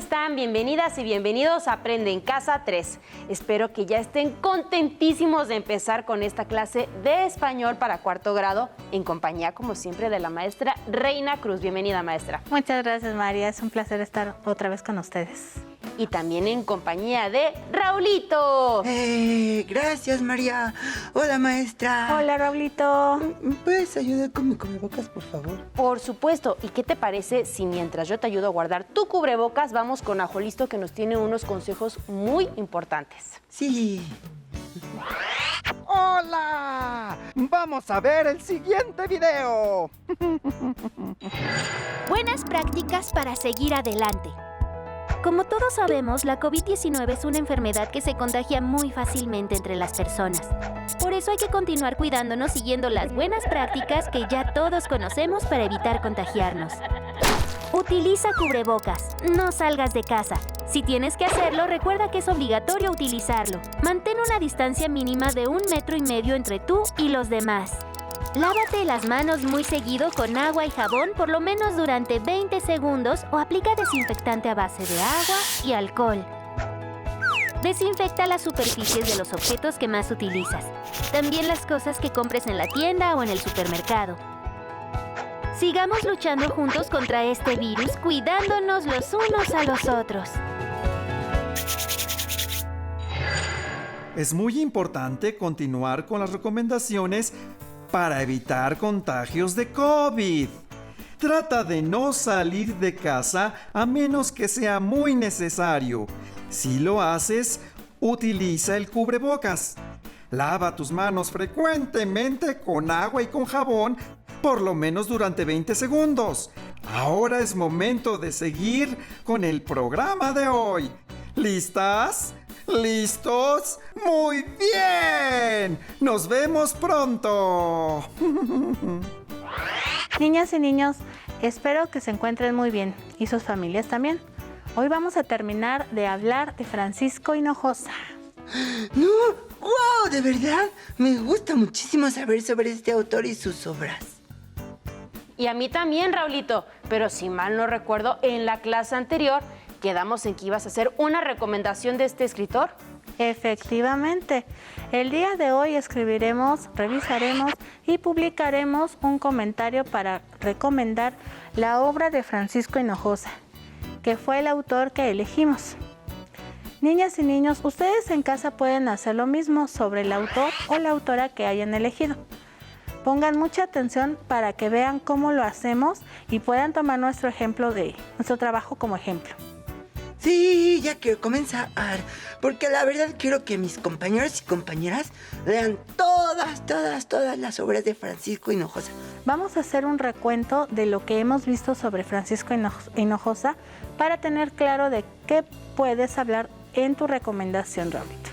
están? Bienvenidas y bienvenidos a Aprende en Casa 3. Espero que ya estén contentísimos de empezar con esta clase de español para cuarto grado, en compañía, como siempre, de la maestra Reina Cruz. Bienvenida, maestra. Muchas gracias, María. Es un placer estar otra vez con ustedes. Y también en compañía de Raulito. Gracias, María. Hola, maestra. Hola, Raulito. ¿Me puedes ayudar con mi cubrebocas, por favor? Por supuesto. ¿Y qué te parece si mientras yo te ayudo a guardar tu cubrebocas, vamos con Ajolisto, que nos tiene unos consejos muy importantes? Sí. ¡Hola! Vamos a ver el siguiente video. Buenas prácticas para seguir adelante. Como todos sabemos, la COVID-19 es una enfermedad que se contagia muy fácilmente entre las personas. Por eso hay que continuar cuidándonos siguiendo las buenas prácticas que ya todos conocemos para evitar contagiarnos. Utiliza cubrebocas. No salgas de casa. Si tienes que hacerlo, recuerda que es obligatorio utilizarlo. Mantén una distancia mínima de 1,5 metros entre tú y los demás. Lávate las manos muy seguido con agua y jabón por lo menos durante 20 segundos o aplica desinfectante a base de agua y alcohol. Desinfecta las superficies de los objetos que más utilizas. También las cosas que compres en la tienda o en el supermercado. Sigamos luchando juntos contra este virus, cuidándonos los unos a los otros. Es muy importante continuar con las recomendaciones para evitar contagios de COVID. Trata de no salir de casa a menos que sea muy necesario. Si lo haces, utiliza el cubrebocas. Lava tus manos frecuentemente con agua y con jabón, por lo menos durante 20 segundos. Ahora es momento de seguir con el programa de hoy. ¿Listas? ¿Listos? ¡Muy bien! ¡Nos vemos pronto! Niñas y niños, espero que se encuentren muy bien y sus familias también. Hoy vamos a terminar de hablar de Francisco Hinojosa. ¡No! ¡Wow! ¿De verdad? Me gusta muchísimo saber sobre este autor y sus obras. Y a mí también, Raulito. Pero si mal no recuerdo, en la clase anterior quedamos en que ibas a hacer una recomendación de este escritor. Efectivamente, el día de hoy escribiremos, revisaremos y publicaremos un comentario para recomendar la obra de Francisco Hinojosa, que fue el autor que elegimos. Niñas y niños, ustedes en casa pueden hacer lo mismo sobre el autor o la autora que hayan elegido. Pongan mucha atención para que vean cómo lo hacemos y puedan tomar nuestro trabajo como ejemplo. Sí, ya quiero comenzar, porque la verdad quiero que mis compañeros y compañeras lean todas las obras de Francisco Hinojosa. Vamos a hacer un recuento de lo que hemos visto sobre Francisco Hinojosa para tener claro de qué puedes hablar en tu recomendación, Raulito.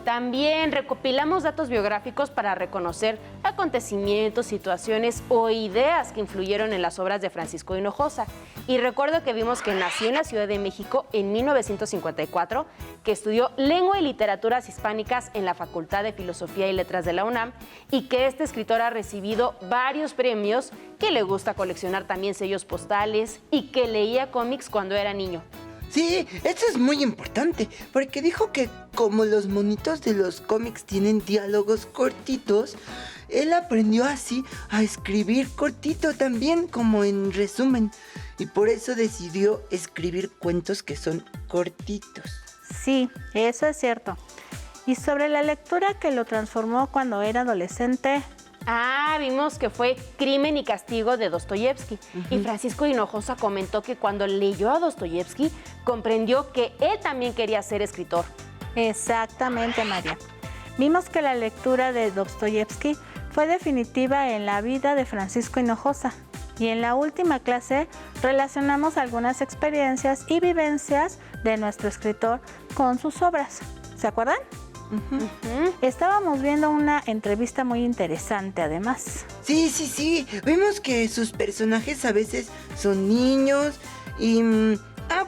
También recopilamos datos biográficos para reconocer acontecimientos, situaciones o ideas que influyeron en las obras de Francisco Hinojosa. Y recuerdo que vimos que nació en la Ciudad de México en 1954, que estudió Lengua y Literaturas Hispánicas en la Facultad de Filosofía y Letras de la UNAM y que este escritor ha recibido varios premios, que le gusta coleccionar también sellos postales y que leía cómics cuando era niño. Sí, eso es muy importante, porque dijo que como los monitos de los cómics tienen diálogos cortitos, él aprendió así a escribir cortito también, como en resumen, y por eso decidió escribir cuentos que son cortitos. Sí, eso es cierto. Y sobre la lectura que lo transformó cuando era adolescente. Vimos que fue Crimen y Castigo de Dostoyevsky. Y Francisco Hinojosa comentó que cuando leyó a Dostoyevsky, comprendió que él también quería ser escritor. Exactamente, María. Vimos que la lectura de Dostoyevsky fue definitiva en la vida de Francisco Hinojosa. Y en la última clase relacionamos algunas experiencias y vivencias de nuestro escritor con sus obras. ¿Se acuerdan? Estábamos viendo una entrevista muy interesante, además. Sí. Vimos que sus personajes a veces son niños y...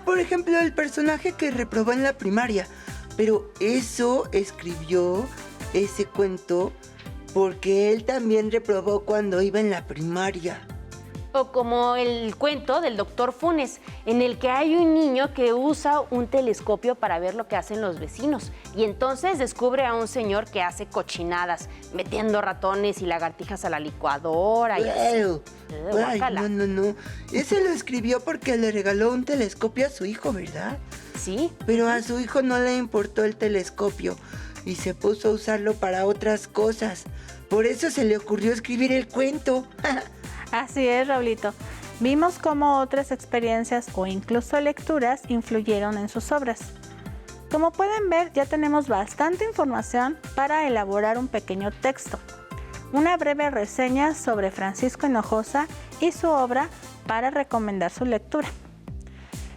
por ejemplo, el personaje que reprobó en la primaria. Pero eso escribió ese cuento porque él también reprobó cuando iba en la primaria. O como el cuento del doctor Funes, en el que hay un niño que usa un telescopio para ver lo que hacen los vecinos y entonces descubre a un señor que hace cochinadas, metiendo ratones y lagartijas a la licuadora y así. Ay, no. Ese lo escribió porque le regaló un telescopio a su hijo, ¿verdad? Sí. Pero a su hijo no le importó el telescopio y se puso a usarlo para otras cosas. Por eso se le ocurrió escribir el cuento. Así es, Raulito. Vimos cómo otras experiencias o incluso lecturas influyeron en sus obras. Como pueden ver, ya tenemos bastante información para elaborar un pequeño texto. Una breve reseña sobre Francisco Hinojosa y su obra para recomendar su lectura.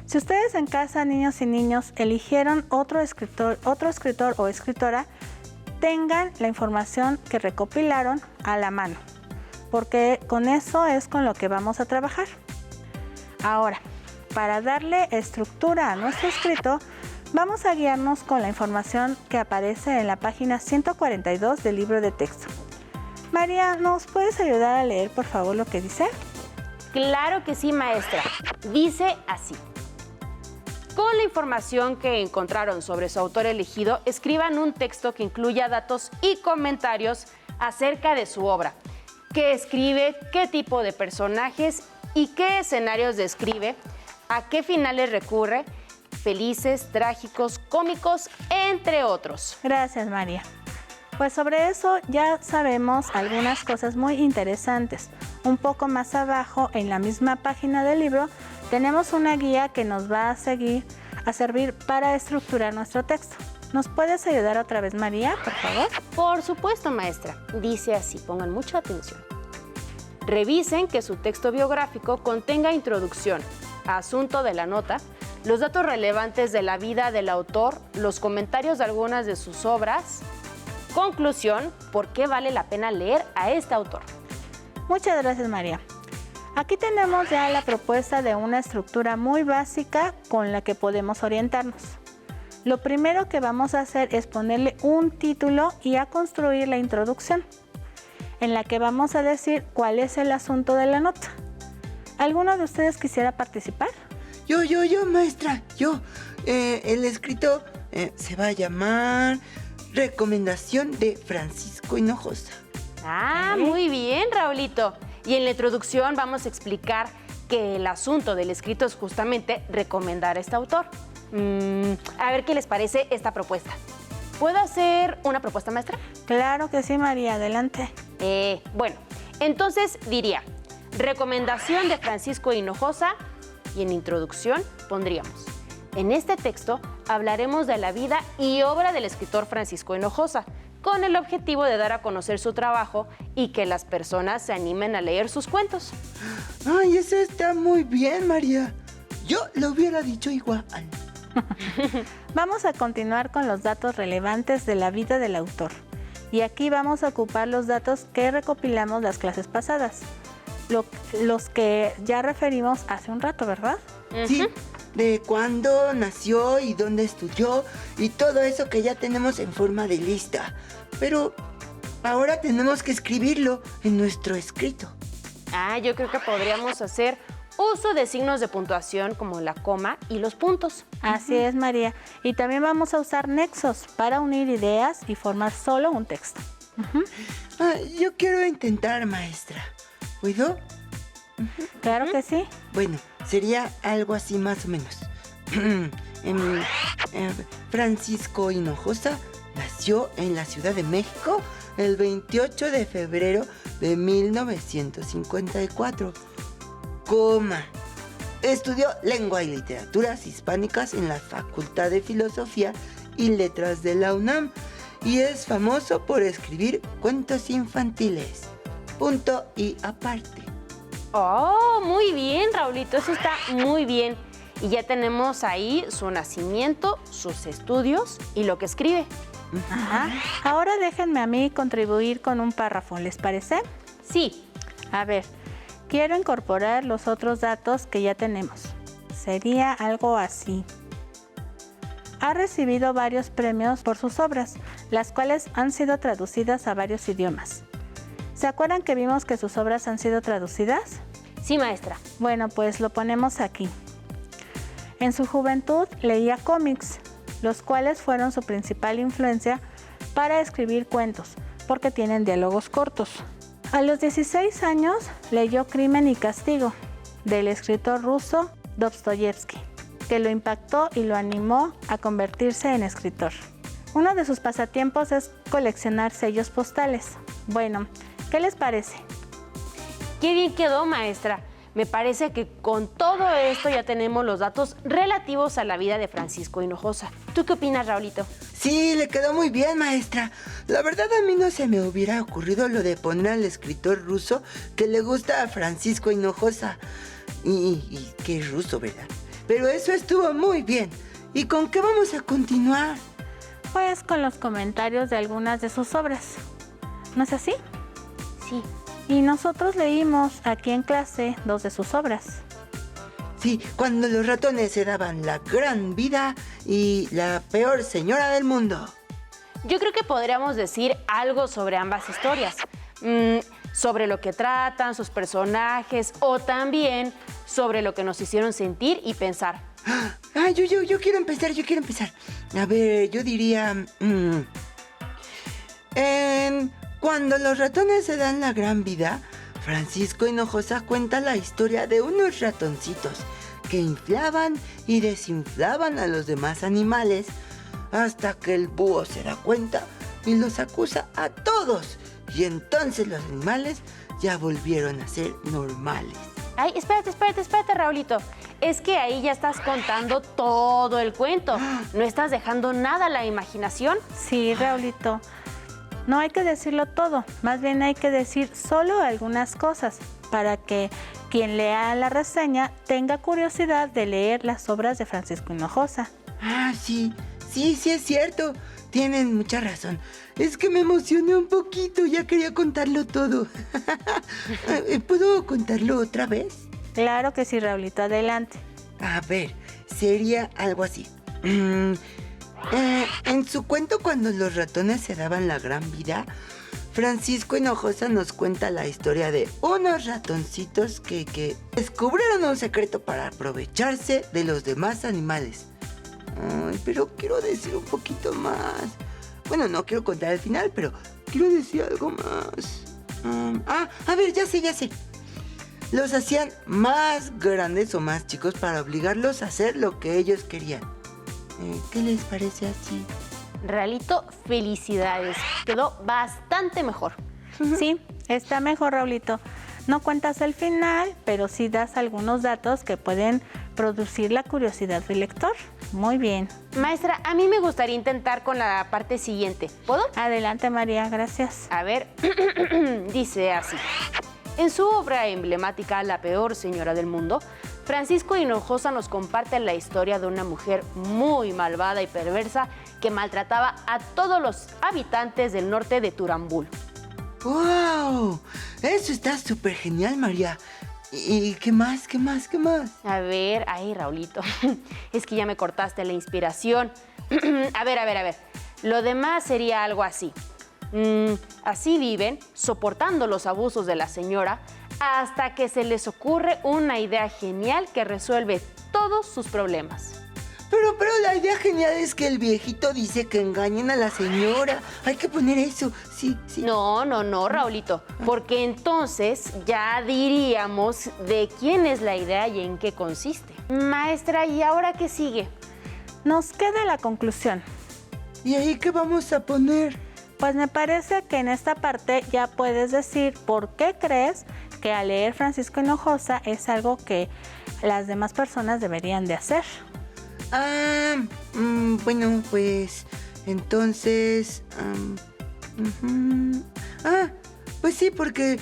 Si ustedes en casa, niños y niños, eligieron otro escritor o escritora, tengan la información que recopilaron a la mano, porque con eso es con lo que vamos a trabajar. Ahora, para darle estructura a nuestro escrito, vamos a guiarnos con la información que aparece en la página 142 del libro de texto. María, ¿nos puedes ayudar a leer, por favor, lo que dice? Claro que sí, maestra. Dice así. Con la información que encontraron sobre su autor elegido, escriban un texto que incluya datos y comentarios acerca de su obra. ¿Qué escribe? ¿Qué tipo de personajes? ¿Y qué escenarios describe? ¿A qué finales recurre? Felices, trágicos, cómicos, entre otros. Gracias, María. Pues sobre eso ya sabemos algunas cosas muy interesantes. Un poco más abajo, en la misma página del libro, tenemos una guía que nos va a servir para estructurar nuestro texto. ¿Nos puedes ayudar otra vez, María, por favor? Por supuesto, maestra. Dice así, pongan mucha atención. Revisen que su texto biográfico contenga introducción, asunto de la nota, los datos relevantes de la vida del autor, los comentarios de algunas de sus obras, conclusión, por qué vale la pena leer a este autor. Muchas gracias, María. Aquí tenemos ya la propuesta de una estructura muy básica con la que podemos orientarnos. Lo primero que vamos a hacer es ponerle un título y a construir la introducción, en la que vamos a decir cuál es el asunto de la nota. ¿Alguno de ustedes quisiera participar? Yo, maestra, yo. El escrito se va a llamar Recomendación de Francisco Hinojosa. Ah, muy bien, Raulito. Y en la introducción vamos a explicar que el asunto del escrito es justamente recomendar a este autor. A ver qué les parece esta propuesta. ¿Puedo hacer una propuesta, maestra? Claro que sí, María, adelante. Bueno, entonces diría, recomendación de Francisco Hinojosa, y en introducción pondríamos, en este texto hablaremos de la vida y obra del escritor Francisco Hinojosa, con el objetivo de dar a conocer su trabajo y que las personas se animen a leer sus cuentos. Ay, eso está muy bien, María. Yo lo hubiera dicho igual. Vamos a continuar con los datos relevantes de la vida del autor. Y aquí vamos a ocupar los datos que recopilamos las clases pasadas. Los que ya referimos hace un rato, ¿verdad? Sí, de cuándo nació y dónde estudió y todo eso que ya tenemos en forma de lista. Pero ahora tenemos que escribirlo en nuestro escrito. Yo creo que podríamos hacer uso de signos de puntuación como la coma y los puntos. Así es, María. Y también vamos a usar nexos para unir ideas y formar solo un texto. Yo quiero intentar, maestra. ¿Puedo? Claro que sí. Bueno, sería algo así más o menos. Francisco Hinojosa nació en la Ciudad de México el 28 de febrero de 1954. Estudió lengua y literaturas hispánicas en la Facultad de Filosofía y Letras de la UNAM y es famoso por escribir cuentos infantiles. Punto y aparte. Oh, muy bien, Raulito, eso está muy bien. Y ya tenemos ahí su nacimiento, sus estudios y lo que escribe. Ajá. Ahora déjenme a mí contribuir con un párrafo, ¿les parece? Sí. A ver, quiero incorporar los otros datos que ya tenemos. Sería algo así. Ha recibido varios premios por sus obras, las cuales han sido traducidas a varios idiomas. ¿Se acuerdan que vimos que sus obras han sido traducidas? Sí, maestra. Bueno, pues lo ponemos aquí. En su juventud leía cómics, los cuales fueron su principal influencia para escribir cuentos, porque tienen diálogos cortos. A los 16 años leyó Crimen y Castigo, del escritor ruso Dostoyevsky, que lo impactó y lo animó a convertirse en escritor. Uno de sus pasatiempos es coleccionar sellos postales. Bueno, ¿qué les parece? Qué bien quedó, maestra. Me parece que con todo esto ya tenemos los datos relativos a la vida de Francisco Hinojosa. ¿Tú qué opinas, Raulito? Sí, le quedó muy bien, maestra. La verdad a mí no se me hubiera ocurrido lo de poner al escritor ruso que le gusta a Francisco Hinojosa. Y que es ruso, ¿verdad? Pero eso estuvo muy bien. ¿Y con qué vamos a continuar? Pues con los comentarios de algunas de sus obras. ¿No es así? Sí. Y nosotros leímos aquí en clase 2 de sus obras. Sí, cuando los ratones se daban la gran vida y la peor señora del mundo. Yo creo que podríamos decir algo sobre ambas historias. Sobre lo que tratan, sus personajes, o también sobre lo que nos hicieron sentir y pensar. Ah, yo quiero empezar. A ver, yo diría... Cuando los ratones se dan la gran vida, Francisco Hinojosa cuenta la historia de unos ratoncitos que inflaban y desinflaban a los demás animales hasta que el búho se da cuenta y los acusa a todos. Y entonces los animales ya volvieron a ser normales. Ay, espérate, Raulito. Es que ahí ya estás contando todo el cuento. No estás dejando nada a la imaginación. Sí, Raulito. No hay que decirlo todo, más bien hay que decir solo algunas cosas para que quien lea la reseña tenga curiosidad de leer las obras de Francisco Hinojosa. Ah, sí es cierto. Tienen mucha razón. Es que me emocioné un poquito, ya quería contarlo todo. ¿Puedo contarlo otra vez? Claro que sí, Raulito, adelante. A ver, sería algo así. En su cuento Cuando los ratones se daban la gran vida, Francisco Hinojosa nos cuenta la historia de unos ratoncitos que descubrieron un secreto para aprovecharse de los demás animales. Ay, pero quiero decir un poquito más. Bueno, no quiero contar el final, pero quiero decir algo más. A ver, ya sé. Los hacían más grandes o más chicos para obligarlos a hacer lo que ellos querían. ¿Qué les parece así? Raulito, felicidades. Quedó bastante mejor. Sí, está mejor, Raulito. No cuentas el final, pero sí das algunos datos que pueden producir la curiosidad del lector. Muy bien. Maestra, a mí me gustaría intentar con la parte siguiente. ¿Puedo? Adelante, María, gracias. A ver, dice así. En su obra emblemática La peor señora del mundo, Francisco Hinojosa nos comparte la historia de una mujer muy malvada y perversa que maltrataba a todos los habitantes del norte de Turambul. ¡Wow! Eso está súper genial, María. ¿Y qué más? A ver, ay, Raulito, es que ya me cortaste la inspiración. A ver. Lo demás sería algo así. Así viven, soportando los abusos de la señora, hasta que se les ocurre una idea genial que resuelve todos sus problemas. Pero la idea genial es que el viejito dice que engañen a la señora. Hay que poner eso, sí. No, Raulito, porque entonces ya diríamos de quién es la idea y en qué consiste. Maestra, ¿y ahora qué sigue? Nos queda la conclusión. ¿Y ahí qué vamos a poner? Pues me parece que en esta parte ya puedes decir por qué crees que al leer Francisco Hinojosa es algo que las demás personas deberían de hacer. Bueno, pues entonces... pues sí, porque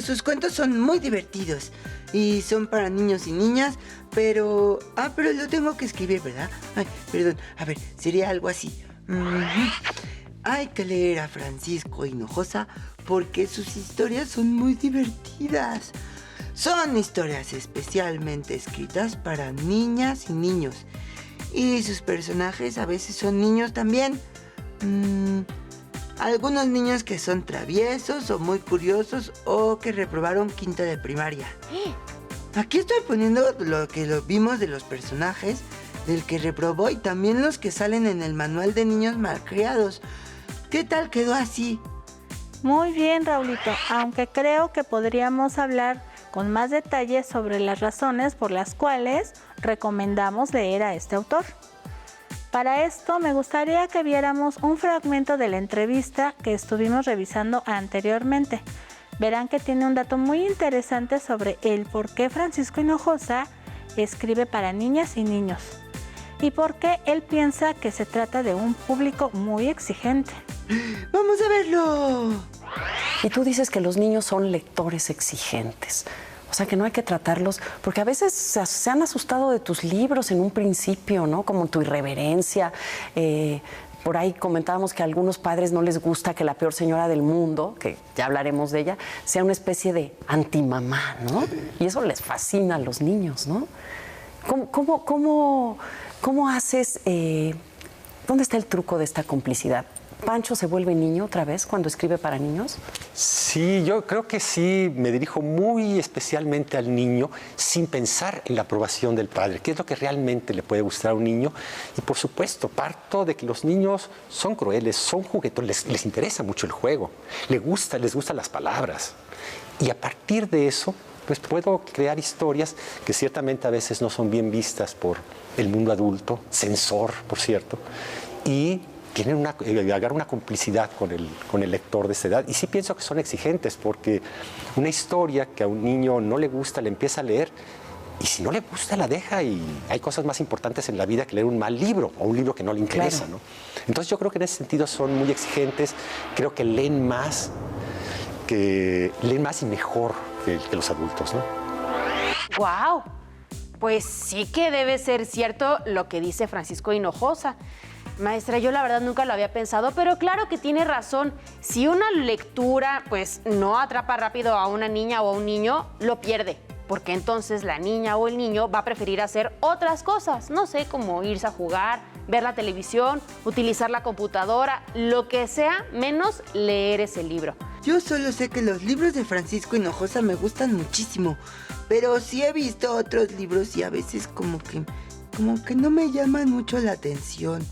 sus cuentos son muy divertidos y son para niños y niñas, pero lo tengo que escribir, ¿verdad? Ay, perdón, a ver, sería algo así. Hay que leer a Francisco Hinojosa porque sus historias son muy divertidas. Son historias especialmente escritas para niñas y niños. Y sus personajes a veces son niños también. algunos niños que son traviesos o muy curiosos o que reprobaron quinto de primaria. Aquí estoy poniendo lo que vimos de los personajes, del que reprobó y también los que salen en el manual de niños malcriados. ¿Qué tal quedó así? Muy bien, Raulito, aunque creo que podríamos hablar con más detalle sobre las razones por las cuales recomendamos leer a este autor. Para esto me gustaría que viéramos un fragmento de la entrevista que estuvimos revisando anteriormente. Verán que tiene un dato muy interesante sobre el por qué Francisco Hinojosa escribe para niñas y niños y por qué él piensa que se trata de un público muy exigente. ¡Vamos a verlo! Y tú dices que los niños son lectores exigentes. O sea, que no hay que tratarlos, porque a veces se han asustado de tus libros en un principio, ¿no? Como tu irreverencia. Por ahí comentábamos que a algunos padres no les gusta que la peor señora del mundo, que ya hablaremos de ella, sea una especie de antimamá, ¿no? Y eso les fascina a los niños, ¿no? ¿Cómo haces? ¿Dónde está el truco de esta complicidad? ¿Pancho se vuelve niño otra vez cuando escribe para niños? Sí, yo creo que sí, me dirijo muy especialmente al niño sin pensar en la aprobación del padre, qué es lo que realmente le puede gustar a un niño. Y por supuesto, parto de que los niños son crueles, son juguetones, les interesa mucho el juego, les gustan las palabras. Y a partir de eso, pues puedo crear historias que ciertamente a veces no son bien vistas por el mundo adulto, censor, por cierto, y agarrar una complicidad con el lector de esa edad. Y sí pienso que son exigentes, porque una historia que a un niño no le gusta, le empieza a leer, y si no le gusta, la deja, y hay cosas más importantes en la vida que leer un mal libro, o un libro que no le interesa, claro, ¿no? Entonces yo creo que en ese sentido son muy exigentes, creo que leen más y mejor que los adultos, ¿no? ¡Guau! Pues sí que debe ser cierto lo que dice Francisco Hinojosa. Maestra, yo la verdad nunca lo había pensado, pero claro que tiene razón. Si una lectura pues no atrapa rápido a una niña o a un niño, lo pierde, porque entonces la niña o el niño va a preferir hacer otras cosas, no sé, como irse a jugar, ver la televisión, utilizar la computadora, lo que sea, menos leer ese libro. Yo solo sé que los libros de Francisco Hinojosa me gustan muchísimo, pero sí he visto otros libros y a veces como que no me llaman mucho la atención.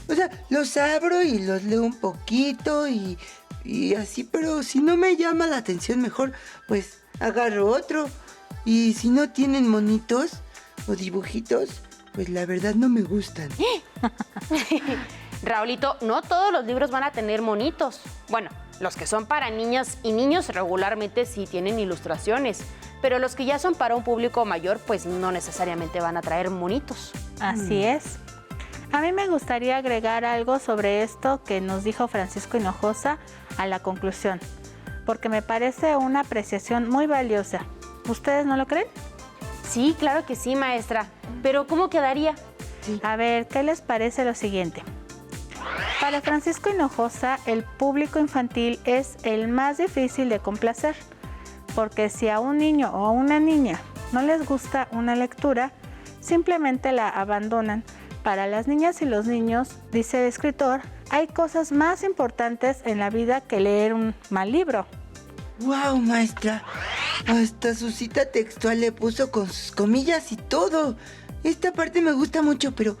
O sea, los abro y los leo un poquito y así, pero si no me llama la atención, mejor pues agarro otro. Y si no tienen monitos o dibujitos, pues la verdad no me gustan. Raulito, no todos los libros van a tener monitos. Bueno, los que son para niñas y niños regularmente sí tienen ilustraciones, pero los que ya son para un público mayor, pues no necesariamente van a traer monitos. Así es. A mí me gustaría agregar algo sobre esto que nos dijo Francisco Hinojosa a la conclusión, porque me parece una apreciación muy valiosa. ¿Ustedes no lo creen? Sí, claro que sí, maestra. Pero ¿cómo quedaría? Sí. A ver, ¿qué les parece lo siguiente? Para Francisco Hinojosa, el público infantil es el más difícil de complacer, porque si a un niño o a una niña no les gusta una lectura, simplemente la abandonan. Para las niñas y los niños, dice el escritor, hay cosas más importantes en la vida que leer un mal libro. ¡Wow, maestra! Hasta su cita textual le puso con sus comillas y todo. Esta parte me gusta mucho, pero...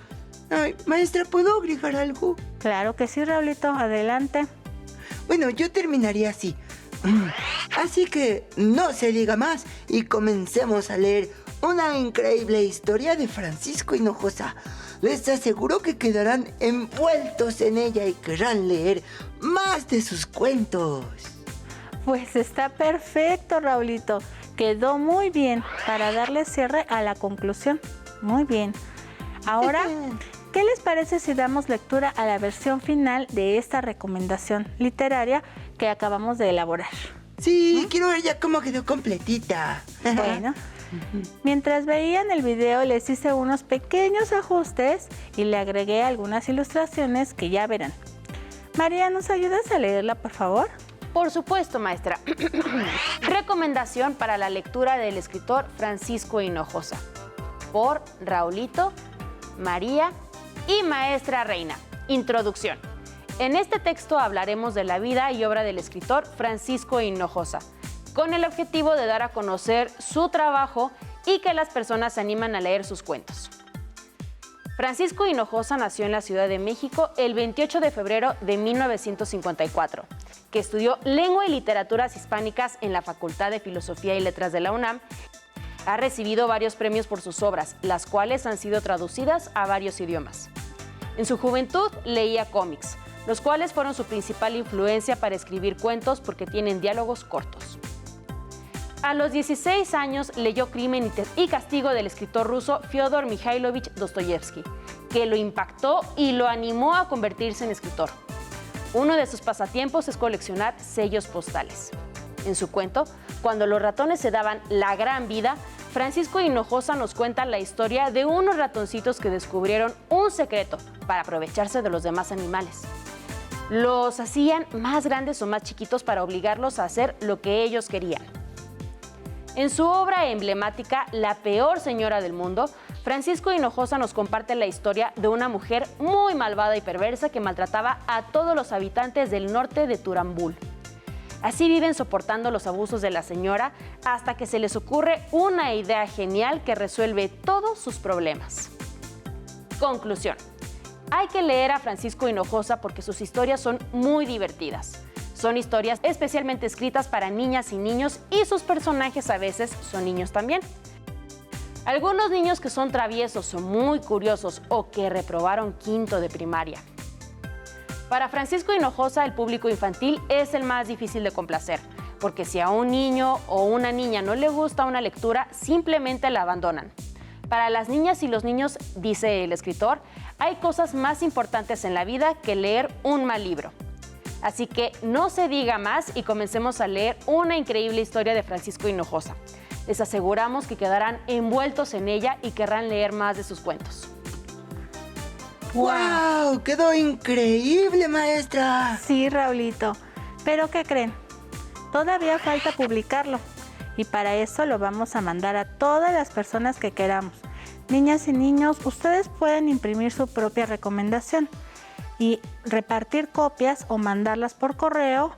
Ay, maestra, ¿puedo agregar algo? Claro que sí, Raulito, adelante. Bueno, yo terminaría así. Así que no se diga más y comencemos a leer una increíble historia de Francisco Hinojosa. Les aseguro que quedarán envueltos en ella y querrán leer más de sus cuentos. Pues está perfecto, Raulito. Quedó muy bien para darle cierre a la conclusión. Muy bien. Ahora, ¿qué les parece si damos lectura a la versión final de esta recomendación literaria que acabamos de elaborar? Sí, quiero ver ya cómo quedó completita. Bueno, mientras veían el video les hice unos pequeños ajustes y le agregué algunas ilustraciones que ya verán. María, ¿nos ayudas a leerla, por favor? Por supuesto, maestra. Recomendación para la lectura del escritor Francisco Hinojosa, por Raulito, María y Maestra Reina. Introducción. En este texto hablaremos de la vida y obra del escritor Francisco Hinojosa, con el objetivo de dar a conocer su trabajo y que las personas se animan a leer sus cuentos. Francisco Hinojosa nació en la Ciudad de México el 28 de febrero de 1954, que estudió Lengua y Literaturas Hispánicas en la Facultad de Filosofía y Letras de la UNAM. Ha recibido varios premios por sus obras, las cuales han sido traducidas a varios idiomas. En su juventud leía cómics, los cuales fueron su principal influencia para escribir cuentos porque tienen diálogos cortos. A los 16 años leyó Crimen y Castigo del escritor ruso Fyodor Mikhailovich Dostoyevsky, que lo impactó y lo animó a convertirse en escritor. Uno de sus pasatiempos es coleccionar sellos postales. En su cuento, Cuando los ratones se daban la gran vida, Francisco Hinojosa nos cuenta la historia de unos ratoncitos que descubrieron un secreto para aprovecharse de los demás animales. Los hacían más grandes o más chiquitos para obligarlos a hacer lo que ellos querían. En su obra emblemática, La peor señora del mundo, Francisco Hinojosa nos comparte la historia de una mujer muy malvada y perversa que maltrataba a todos los habitantes del norte de Turambul. Así viven soportando los abusos de la señora hasta que se les ocurre una idea genial que resuelve todos sus problemas. Conclusión. Hay que leer a Francisco Hinojosa porque sus historias son muy divertidas. Son historias especialmente escritas para niñas y niños y sus personajes a veces son niños también. Algunos niños que son traviesos o muy curiosos o que reprobaron quinto de primaria. Para Francisco Hinojosa, el público infantil es el más difícil de complacer, porque si a un niño o una niña no le gusta una lectura, simplemente la abandonan. Para las niñas y los niños, dice el escritor, hay cosas más importantes en la vida que leer un mal libro. Así que no se diga más y comencemos a leer una increíble historia de Francisco Hinojosa. Les aseguramos que quedarán envueltos en ella y querrán leer más de sus cuentos. ¡Wow! ¡Quedó increíble, maestra! Sí, Raulito. ¿Pero qué creen? Todavía falta publicarlo. Y para eso lo vamos a mandar a todas las personas que queramos. Niñas y niños, ustedes pueden imprimir su propia recomendación y repartir copias o mandarlas por correo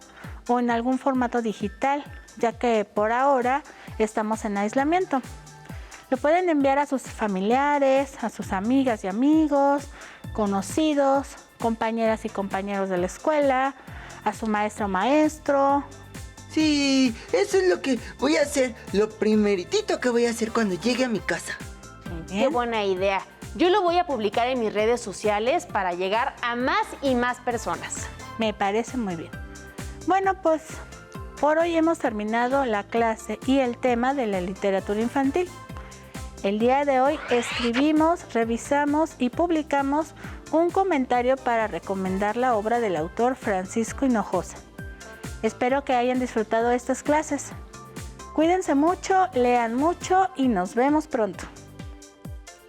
o en algún formato digital, ya que por ahora estamos en aislamiento. Lo pueden enviar a sus familiares, a sus amigas y amigos, conocidos, compañeras y compañeros de la escuela, a su maestra o maestro. Sí, eso es lo que voy a hacer, lo primeritito que voy a hacer cuando llegue a mi casa. Qué buena idea. Yo lo voy a publicar en mis redes sociales para llegar a más y más personas. Me parece muy bien. Bueno, pues por hoy hemos terminado la clase y el tema de la literatura infantil. El día de hoy escribimos, revisamos y publicamos un comentario para recomendar la obra del autor Francisco Hinojosa. Espero que hayan disfrutado estas clases. Cuídense mucho, lean mucho y nos vemos pronto.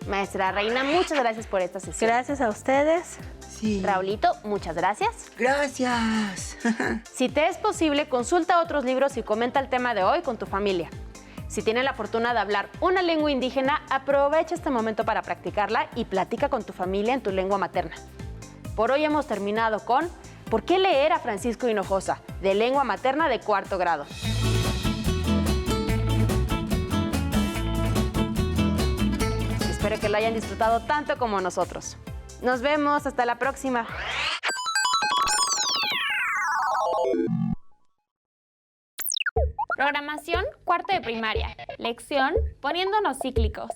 Maestra Reina, muchas gracias por esta sesión. Gracias a ustedes. Sí. Raulito, muchas gracias. Gracias. Si te es posible, consulta otros libros y comenta el tema de hoy con tu familia. Si tienes la fortuna de hablar una lengua indígena, aprovecha este momento para practicarla y platica con tu familia en tu lengua materna. Por hoy hemos terminado con ¿Por qué leer a Francisco Hinojosa? De lengua materna de 4º grado. Espero que lo hayan disfrutado tanto como nosotros. Nos vemos, hasta la próxima. Programación 4º de primaria. Lección Poniéndonos cíclicos.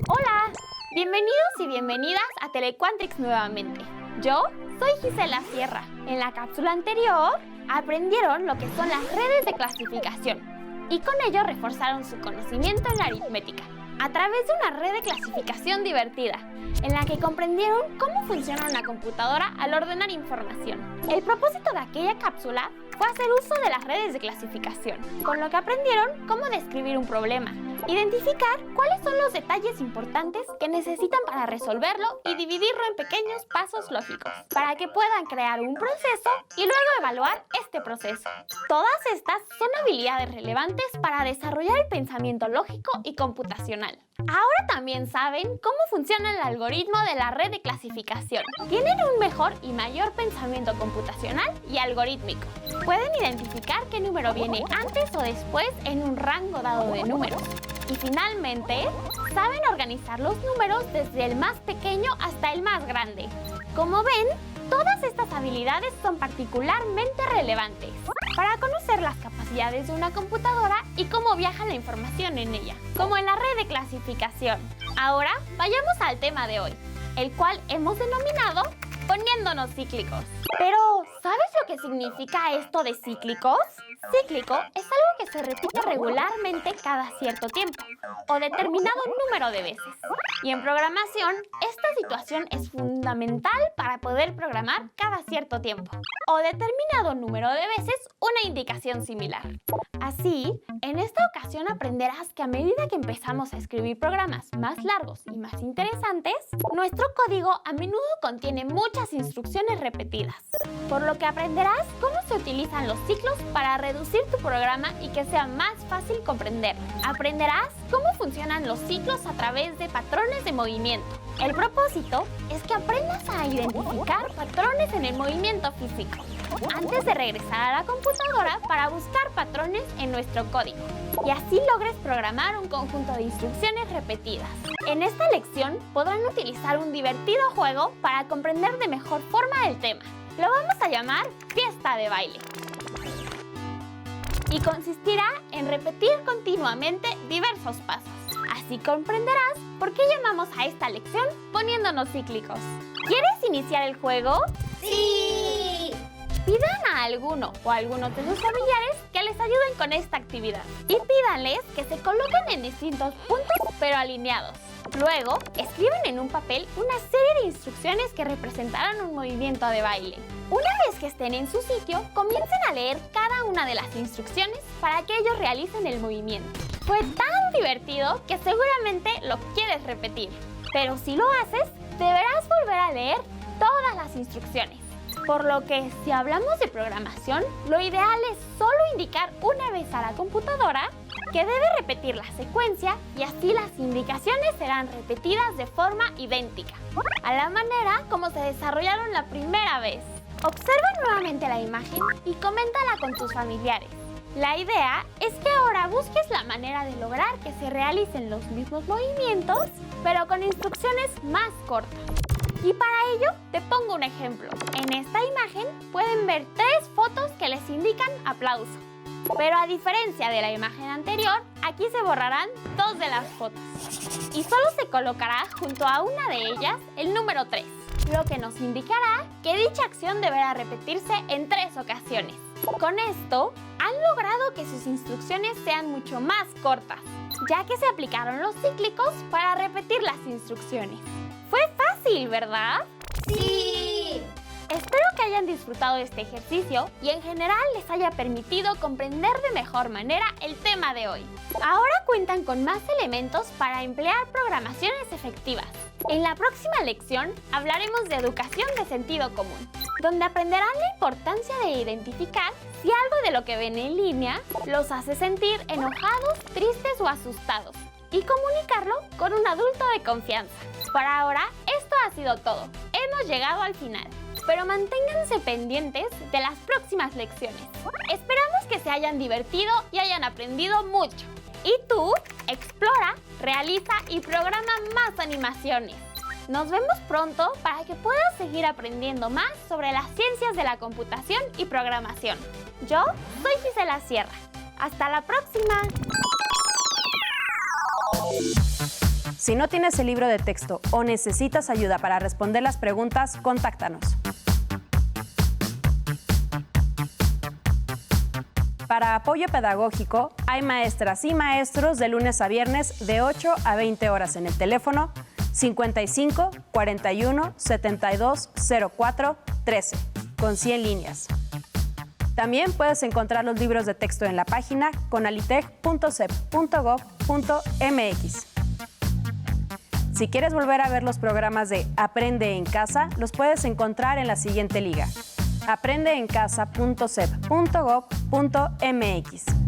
Hola, bienvenidos y bienvenidas a Telequantrix nuevamente. Yo soy Gisela Sierra. En la cápsula anterior aprendieron lo que son las redes de clasificación y con ello reforzaron su conocimiento en la aritmética a través de una red de clasificación divertida, en la que comprendieron cómo funciona una computadora al ordenar información. El propósito de aquella cápsula fue hacer uso de las redes de clasificación, con lo que aprendieron cómo describir un problema, identificar cuáles son los detalles importantes que necesitan para resolverlo y dividirlo en pequeños pasos lógicos, para que puedan crear un proceso y luego evaluar este proceso. Todas estas son habilidades relevantes para desarrollar el pensamiento lógico y computacional. Ahora también saben cómo funciona el algoritmo de la red de clasificación. Tienen un mejor y mayor pensamiento computacional y algorítmico. Pueden identificar qué número viene antes o después en un rango dado de números. Y finalmente, saben organizar los números desde el más pequeño hasta el más grande. Como ven, todas estas habilidades son particularmente relevantes para conocer las capacidades de una computadora y cómo viaja la información en ella, como en la red de clasificación. Ahora, vayamos al tema de hoy, el cual hemos denominado poniéndonos cíclicos. Pero, ¿sabes lo que significa esto de cíclicos? Cíclico es algo que se repite regularmente cada cierto tiempo o determinado número de veces. Y en programación, esta situación es fundamental para poder programar cada cierto tiempo o determinado número de veces una indicación similar. Así, en esta ocasión aprenderás que a medida que empezamos a escribir programas más largos y más interesantes, nuestro código a menudo contiene muchas instrucciones repetidas, por lo que aprenderás cómo se utilizan los ciclos para reducir tu programa y que sea más fácil comprenderlo. Aprenderás cómo funcionan los ciclos a través de patrones de movimiento. El propósito es que aprendas a identificar patrones en el movimiento físico antes de regresar a la computadora para buscar patrones en nuestro código y así logres programar un conjunto de instrucciones repetidas. En esta lección podrán utilizar un divertido juego para comprender de mejor forma el tema. Lo vamos a llamar Fiesta de Baile. Y consistirá en repetir continuamente diversos pasos. Así comprenderás por qué llamamos a esta lección poniéndonos cíclicos. ¿Quieres iniciar el juego? ¡Sí! Pidan a alguno o a algunos de sus familiares que les ayuden con esta actividad. Y pídanles que se coloquen en distintos puntos pero alineados. Luego, escriben en un papel una serie de instrucciones que representarán un movimiento de baile. Una vez que estén en su sitio, comiencen a leer cada una de las instrucciones para que ellos realicen el movimiento. Fue tan divertido que seguramente lo quieres repetir. Pero si lo haces, deberás volver a leer todas las instrucciones. Por lo que, si hablamos de programación, lo ideal es solo indicar una vez a la computadora que debe repetir la secuencia y así las indicaciones serán repetidas de forma idéntica, a la manera como se desarrollaron la primera vez. Observa nuevamente la imagen y coméntala con tus familiares. La idea es que ahora busques la manera de lograr que se realicen los mismos movimientos, pero con instrucciones más cortas. Y para ello, te pongo un ejemplo. En esta imagen pueden ver 3 fotos que les indican aplauso. Pero a diferencia de la imagen anterior, aquí se borrarán 2 de las fotos. Y solo se colocará junto a una de ellas el número 3, lo que nos indicará que dicha acción deberá repetirse en 3 ocasiones. Con esto, han logrado que sus instrucciones sean mucho más cortas, ya que se aplicaron los cíclicos para repetir las instrucciones. Fue fácil, ¿verdad? ¡Sí! Espero que hayan disfrutado de este ejercicio y en general les haya permitido comprender de mejor manera el tema de hoy. Ahora cuentan con más elementos para emplear programaciones efectivas. En la próxima lección hablaremos de educación de sentido común, donde aprenderán la importancia de identificar si algo de lo que ven en línea los hace sentir enojados, tristes o asustados y comunicarlo con un adulto de confianza. Por ahora, esto ha sido todo. Hemos llegado al final. Pero manténganse pendientes de las próximas lecciones. Esperamos que se hayan divertido y hayan aprendido mucho. Y tú, explora, realiza y programa más animaciones. Nos vemos pronto para que puedas seguir aprendiendo más sobre las ciencias de la computación y programación. Yo soy Gisela Sierra. ¡Hasta la próxima! Si no tienes el libro de texto o necesitas ayuda para responder las preguntas, contáctanos. Para apoyo pedagógico, hay maestras y maestros de lunes a viernes de 8 a 20 horas en el teléfono 55 41 72 04 13 con 100 líneas. También puedes encontrar los libros de texto en la página conalitec.cep.gov.mx. Si quieres volver a ver los programas de Aprende en Casa, los puedes encontrar en la siguiente liga: aprendeencasa.cep.gov.mx.